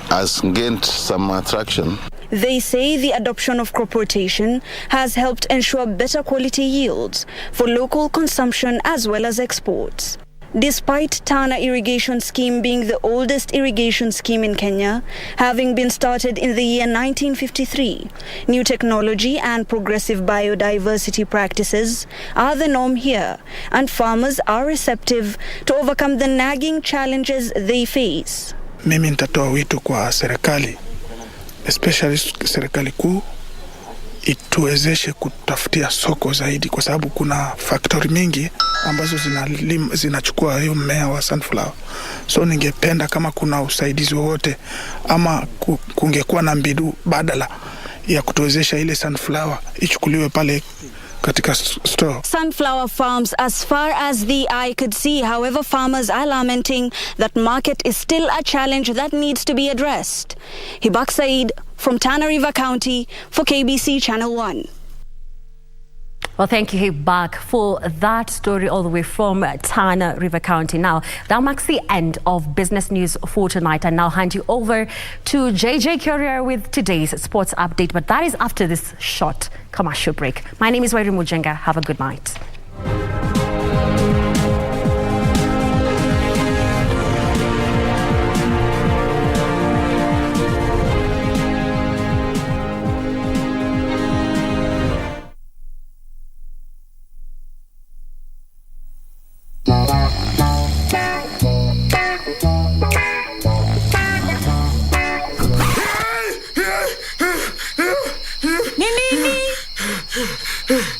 has gained some attraction. They say the adoption of crop rotation has helped ensure better quality yields for local consumption as well as exports. Despite Tana Irrigation Scheme being the oldest irrigation scheme in Kenya, having been started in the year 1953, new technology and progressive biodiversity practices are the norm here, and farmers are receptive to overcome the nagging challenges they face. Mimi nitatoa wito kwa serikali, especially serikali kuu, ituwezeshe kutafutia soko zaidi, kwa sababu kuna factory mingi ambazo zinachukua hiyo mmea wa sunflower. So ningependa kama kuna usaidizi wowote ama kungekuwa na mbinu badala ya kutuwezesha ile sunflower ichukuliwe pale katika store. Sunflower farms as far as the eye could see. However, farmers are lamenting that market is still a challenge that needs to be addressed. Hibak Said from Tana River County for KBC Channel 1. Well, thank you, back for that story all the way from Tana River County. Now, that marks the end of business news for tonight. And now hand you over to JJ Courier with today's sports update. But that is after this short commercial break. My name is Wairi Mujenga. Have a good night.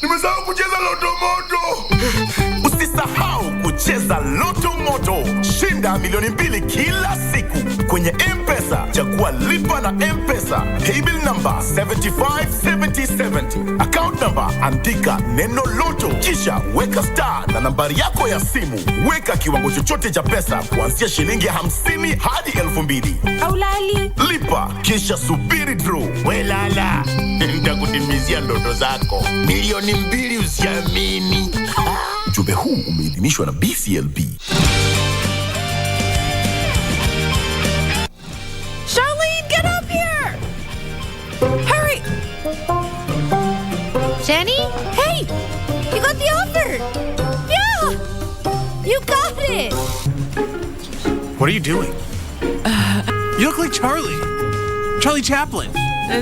Nimesahau kucheza Loto Moto. Usisahau kucheza Loto Moto. Shinda milioni 2 kila siku kwenye M-Pesa. Chagua lipa na M-Pesa. Paybill number 757070. Account number andika neno Loto. Kisha weka star na nambari yako ya simu. Weka kiwango chochote cha pesa kuanzia shilingi 50 hadi 2000. Aulali. Lipa kisha subiri draw. Welala. Nitakutimizia ndoto zako. Milioni 2 usiamini. Ujumbe huu umeidhinishwa na BCLB. Charlene, get up here! Hurry! Jenny? Hey! You got the offer! Yeah! You got it! What are you doing? You look like Charlie. Charlie Chaplin.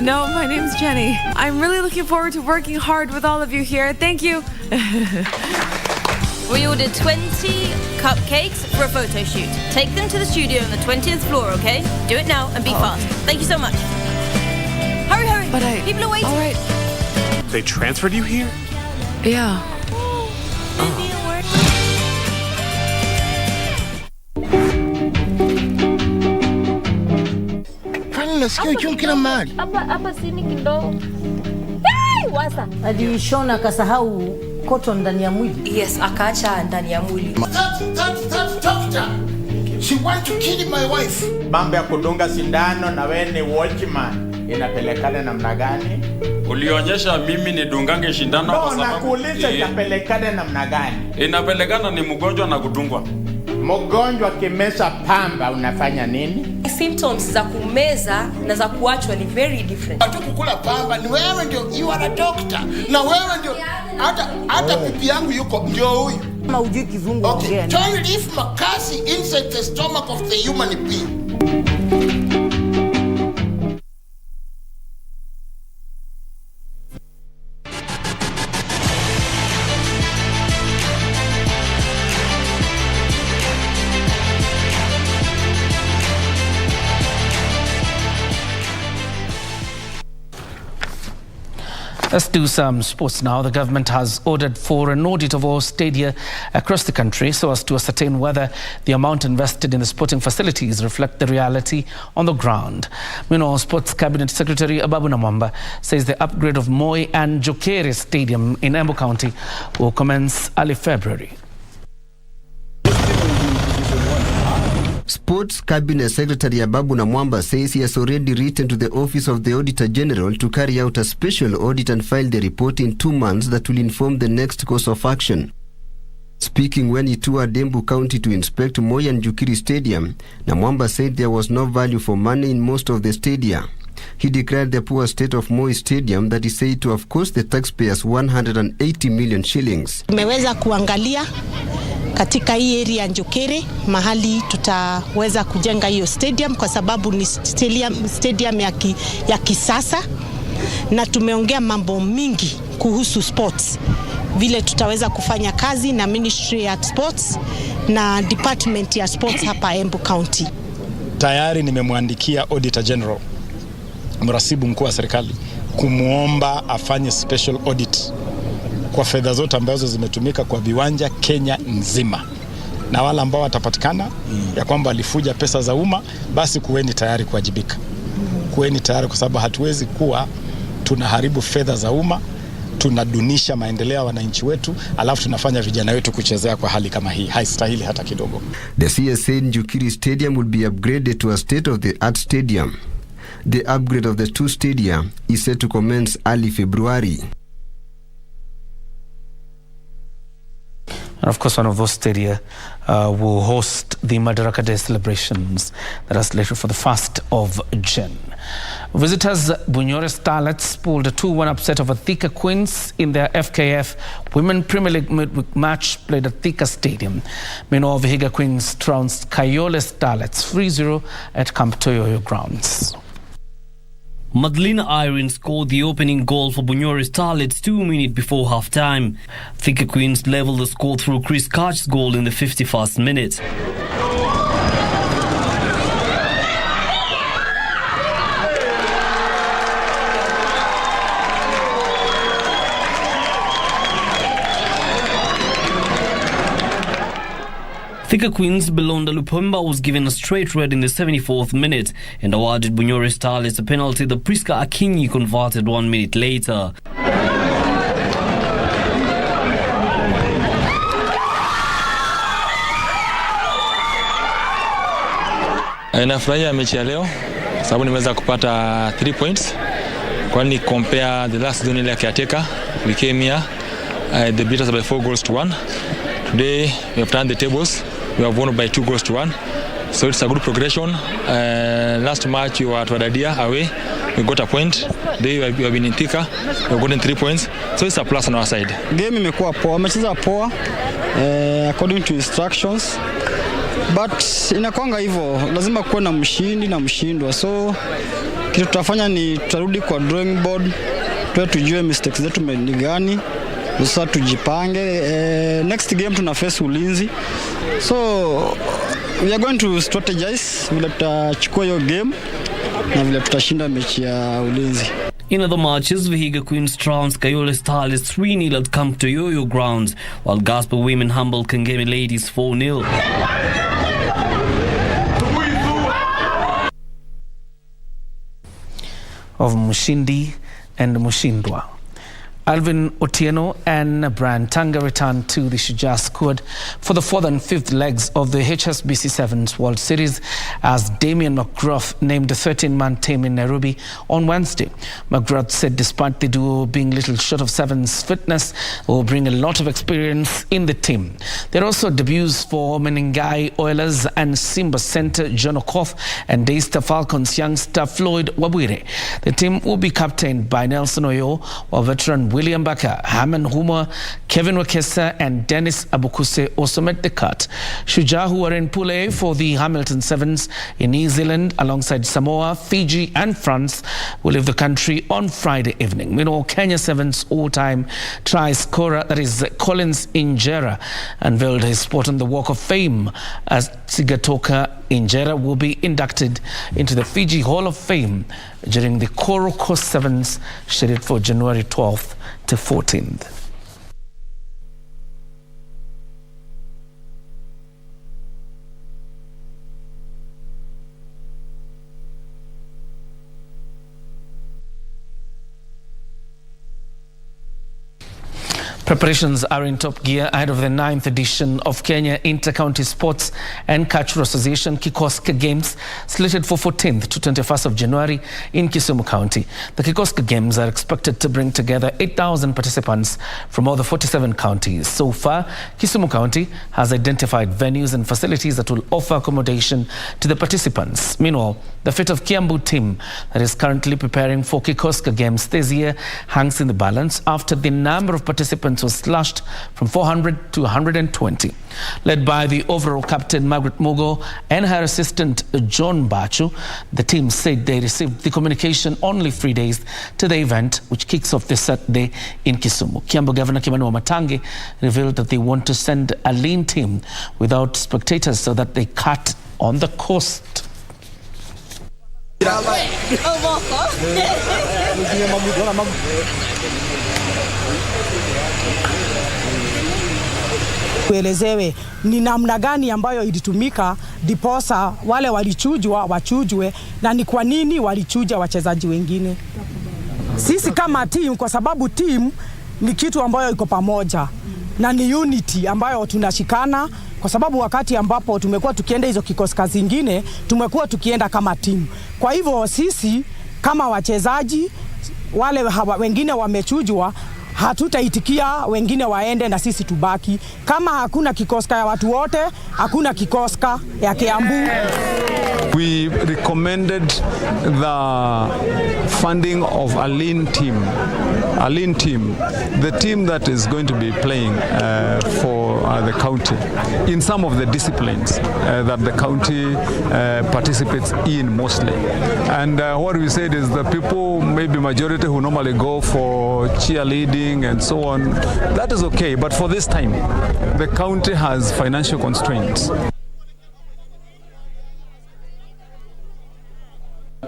No, my name's Jenny. I'm really looking forward to working hard with all of you here. Thank you. We ordered 20 cupcakes for a photo shoot. Take them to the studio on the 20th floor, okay? Do it now and be fast. Thank you so much. Hurry, hurry. But people are waiting. All right. They transferred you here? Yeah. Nasikia uchungu kila mahali. Hapa sini kidogo. Wasa. Alishona kasahau cotton ndani ya mwili. Yes, akaacha ndani ya mwili. Doctor. She want to kill my wife. Mambo ya kudunga sindano na wewe ni watchman. Inapelekana namna gani? Ulionyesha mimi ni dungange shindano kwa sababu. Nakuuliza inapelekana namna gani? Inapelekana ni mgonjwa na kudungwa. Mgonjwa kimesa pamba unafanya nini? Symptoms za kumeza na za kuachwa ni very different. Hata kukula pamba ni wewe ndio, you are a doctor. Na wewe ndio hata pipi yangu yuko ndio huyu. Kama hujui kizungu ongea. Okay, don't leave makasi inside the stomach of the human being. Let's do some sports now. The government has ordered for an audit of all stadia across the country so as to ascertain whether the amount invested in the sporting facilities reflect the reality on the ground. Meanwhile, Sports Cabinet Secretary Ababu Namwamba says the upgrade of Mboya and Jokere Stadium in Embu County will commence early February. Sports Cabinet Secretary Ababu Namwamba says he has already written to the Office of the Auditor General to carry out a special audit and file the report in 2 months that will inform the next course of action. Speaking when he toured Embu County to inspect Mboya and Jokere Stadium, Namwamba said there was no value for money in most of the stadia. He declared the poor state of Mboya Stadium that he said to have cost the taxpayers 180 million shillings. Tumeweza kuangalia katika hii area ya Jokere mahali tutaweza kujenga hiyo stadium kwa sababu ni stadium ya kisasa, na tumeongea mambo mingi kuhusu sports, vile tutaweza kufanya kazi na Ministry ya Sports na Department ya Sports hapa Embu County. Tayari nimemwandikia Auditor General, mrasibu mkuu wa serikali, kumuomba afanye special audit kwa fedha zote ambazo zimetumika kwa viwanja Kenya nzima, na wale ambao watapatikana ya kwamba walifuja pesa za umma, basi kuweni tayari kuwajibika. Kuweni tayari, kwa sababu hatuwezi kuwa tunaharibu fedha za umma, tunadunisha maendeleo ya wananchi wetu, alafu tunafanya vijana wetu kuchezea kwa hali kama hii. Haistahili hata kidogo. The CS said Jokere Stadium will be upgraded to a state-of-the-art stadium. The upgrade of the 2 stadia is set to commence early February. And of course, one of those stadia will host the Madaraka Day celebrations that are slated for the 1st of Jan. Visitors Bunyore Starlets pulled a 2-1 upset over Thika Queens in their FKF Women Premier League midweek match played at Thika Stadium. Meanwhile, Vihiga Queens trounced Kayole Starlets 3-0 at Camp Toyoyo grounds. Madeleine Irene scored the opening goal for Bunyore Starlets 2 minutes before half-time. Thika Queens leveled the score through Chris Koch's goal in the 51st minute. Thika Queens Belonda Lupumba was given a straight red in the 74th minute and awarded Bunyore Starlets a penalty that Priska Akinyi converted 1 minute later. Nafurahia mechi ya leo sababu nimeweza kupata 3 points, kwani compare the last season ile ya Kiateka we came here the beat us by 4 goals to 1. Today we have turned the tables. We have won by 2 goals to 1. So it's a good progression. Last match we were at Wadadia away. We got a point. Today we have been in Thika. We have gotten 3 points. So it's a plus on our side. Game imekuwa poa. Wamecheza poa according to instructions. But inakwanga hivyo. Lazima kuwe na mshindi na mshindwa. So kitu tutafanya ni tutarudi kwa drawing board. Tujue mistakes zetu ni gani. Sasa tujipange. Next game tuna face Ulinzi. So we are going to strategize vile tutachukua hiyo game na vile tutashinda mechi ya Ulinzi. In other matches, Vihiga Queens trounced Kayole Starlets 3-0 at Camp Toyoyo grounds, while Gospel Women humbled Kangemi Ladies 4-0. Of Mushindi and Mushindwa. Alvin Otieno and Brian Tanga returned to the Shujaa squad for the 4th and 5th legs of the HSBC Sevens World Series as Damian McGrath named the 13-man team in Nairobi on Wednesday. McGrath said despite the duo being little short of Sevens fitness, they will bring a lot of experience in the team. There are also debuts for Menengai Oilers and Simba center John Okoth and Daystar Falcons youngster Floyd Wabwire. The team will be captained by Nelson Oyo, while veteran William Baka, Haman Huma, Kevin Wakesa and Dennis Abukuse also made the cut. Shujaa, who are in Pool A for the Hamilton Sevens in New Zealand alongside Samoa, Fiji and France, will leave the country on Friday evening. Meanwhile, Kenya Sevens all-time try scorer, that is Collins Injera, unveiled his spot on the Walk of Fame as Sigatoka Injera will be inducted into the Fiji Hall of Fame during the Koro Coast Sevens scheduled for January 12th to 14th. Preparations are in top gear ahead of the 9th edition of Kenya Inter-County Sports and Cultural Association Kipkosi Games, slated for 14th to 21st of January in Kisumu County. The Kipkosi Games are expected to bring together 8,000 participants from all the 47 counties. So far, Kisumu County has identified venues and facilities that will offer accommodation to the participants. Meanwhile, the fate of Kiambu team that is currently preparing for Kipkosi Games this year hangs in the balance after the number of participants was slashed from 400 to 120. Led by the overall captain Margaret Mugo and her assistant John Bachu, the team said they received the communication only 3 days to the event, which kicks off this Saturday in Kisumu. Kiambu Governor Kimani Wamatangi revealed that they want to send a lean team without spectators so that they cut on the cost. Tuelezewe ni namna gani ambayo ilitumika diposa wale walichujwa wachujwe na ni kwa nini walichuja wachezaji wengine. Sisi kama team, kwa sababu team ni kitu ambayo iko pamoja na ni unity ambayo tunashikana, kwa sababu wakati ambapo tumekuwa tukienda hizo kikosi kazi zingine tumekuwa tukienda kama team. Kwa hivyo sisi kama wachezaji wale wengine wamechujwa, hatutaitikia wengine waende na sisi tubaki. Kama hakuna kikoska ya watu wote, hakuna kikoska ya Kiambu. We recommended the funding of a lean team, the team that is going to be playing for the county in some of the disciplines that the county participates in mostly. And what we said is the people, maybe majority who normally go for cheerleading and so on, that is okay. But for this time, the county has financial constraints.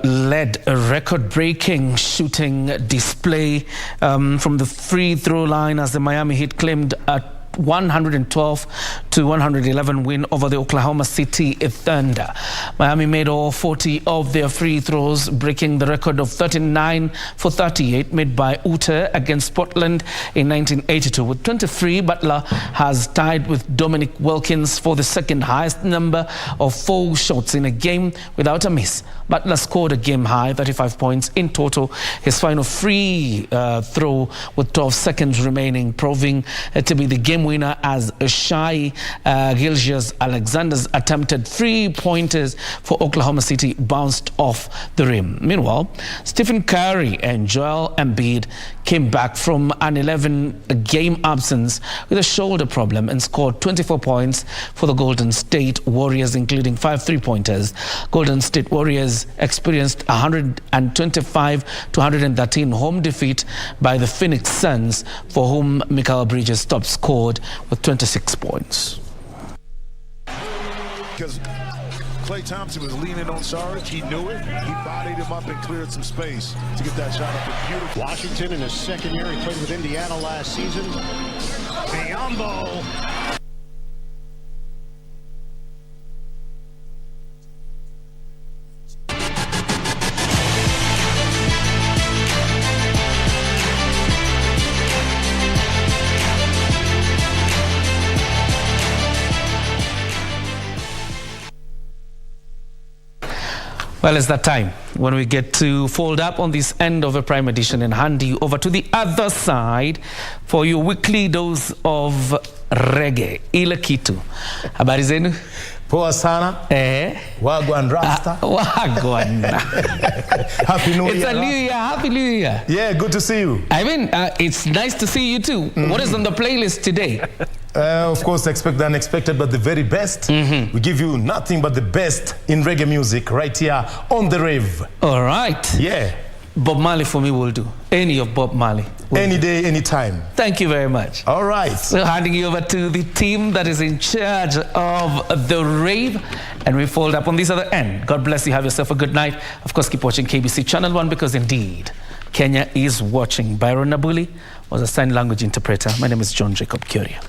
Led a record-breaking shooting display from the free throw line as the Miami Heat claimed a 112-111 win over the Oklahoma City Thunder. Miami made all 40 of their free throws, breaking the record of 39 for 38 made by Utah against Portland in 1982. With 23, Butler has tied with Dominic Wilkins for the second highest number of full shots in a game without a miss. Butler scored a game-high 35 points in total. His final free throw with 12 seconds remaining, proving to be the game winner as Shai Gilgeous-Alexander's attempted 3-pointers for Oklahoma City bounced off the rim. Meanwhile, Stephen Curry and Joel Embiid came back from an 11-game absence with a shoulder problem and scored 24 points for the Golden State Warriors, including 5 3-pointers. Golden State Warriors experienced 125-113 home defeat by the Phoenix Suns, for whom Mikal Bridges top scored with 26 points. Because Klay Thompson was leaning on Sarge, he knew it. He bodied him up and cleared some space to get that shot up. Beautiful. Washington in his second year, he played with Indiana last season. Biombo. Well, it's that time when we get to fold up on this end of a Prime Edition and hand you over to the other side for your weekly dose of reggae. Ile kitu. Habari zenu? Poa sana. Wagwan Rasta. Wagwan. Happy New Year. It's a new year. Happy New Year. Yeah, good to see you. I mean, it's nice to see you too. What is on the playlist today? Of course, expect the unexpected, but the very best. We give you nothing but the best in reggae music right here on The Rave. All right. Yeah. Bob Marley for me will do. Any of Bob Marley. Any day, any time. Thank you very much. All right. So handing you over to the team that is in charge of The Rave. And we fold up on this other end. God bless you. Have yourself a good night. Of course, keep watching KBC Channel 1 because indeed, Kenya is watching. Byron Nabuli was a sign language interpreter. My name is John Jacob Kuria.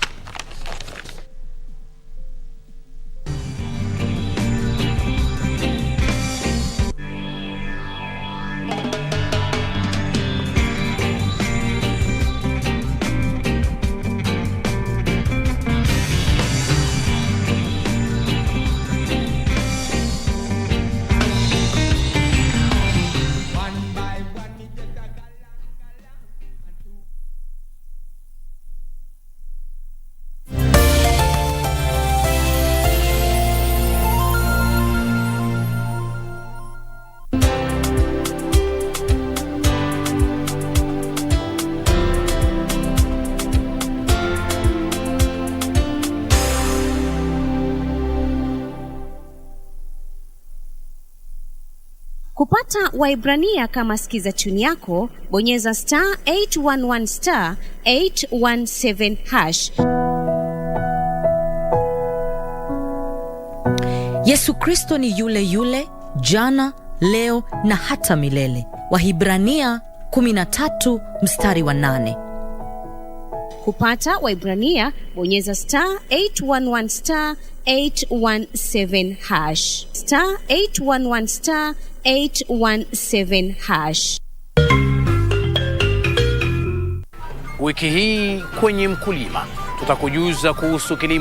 Kupata Waibrania kama skiza tune yako, bonyeza *811 *817#. Yesu Kristo ni yule yule, jana, leo na hata milele. Wahibrania 13:8. Kupata Waibrania, bonyeza *811 *817#. *811 *817#. Wiki hii kwenye Mkulima tutakujuza kuhusu kilimo